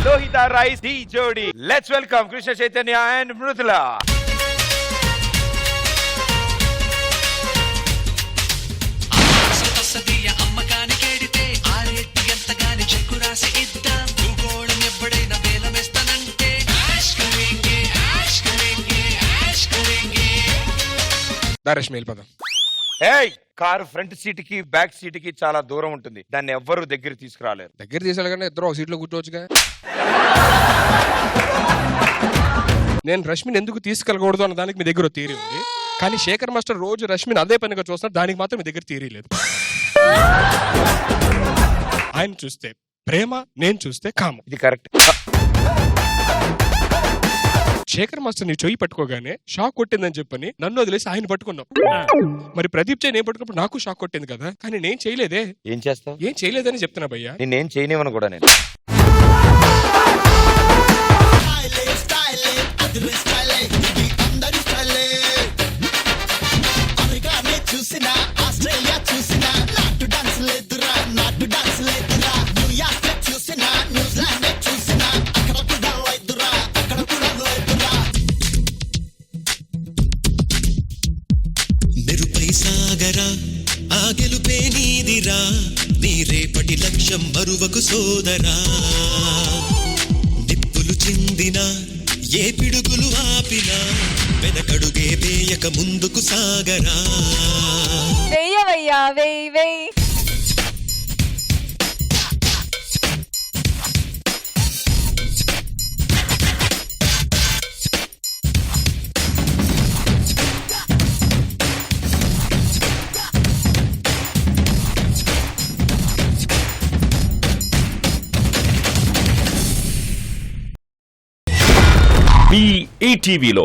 Lohitha rice డి జోడి. Let's welcome Krishna Chaitanya and Mrudula. ఏయ్, కారు ఫ్రంట్ సీట్ కి బ్యాక్ సీట్ కి చాలా దూరం ఉంటుంది. దాన్ని ఎవ్వరు దగ్గర తీసుకురాలేరు. దగ్గర తీసుకెళ్ళగానే ఇద్దరు ఒక సీట్లో కూర్చోవచ్చుగా. నేను రష్మిని ఎందుకు తీసుకెళ్ళకూడదు అన్న దానికి మీ దగ్గర థియరీ ఉంది, కానీ శేఖర్ మాస్టర్ రోజు రష్మిని అదే పనిగా చూస్తున్నారు, దానికి మాత్రం మీ దగ్గర థియరీ లేదు. ఆయన చూస్తే ప్రేమ, నేను చూస్తే కామం. ఇది కరెక్ట్. శేఖర్ మాస్టర్ నీ చెయ్యి పట్టుకోగానే షాక్ కొట్టిందని చెప్పని నన్ను వదిలేసి ఆయన పట్టుకున్నాం. మరి ప్రదీప్ చేయి నేను పట్టుకున్నప్పుడు నాకు షాక్ కొట్టింది కదా, కానీ నేను చేయలేదే. ఏం చేస్తావు? ఏం చేయలేదని చెప్తున్నా భయ్యా. నేనేం చేయనివ్వను కూడా. నేను సాగరా ఆ గెలుపే నీదిరా, నీ రేపటి లక్ష్యం మరువకు సోదరా. నిప్పులు చిందినా ఏ పిడుగులు ఆపినా వెనకడుగే వేయక ముందుకు సాగరా. వెయ్యవయ్యా వెయ్యి వెయ్యి. ఈటీవీలో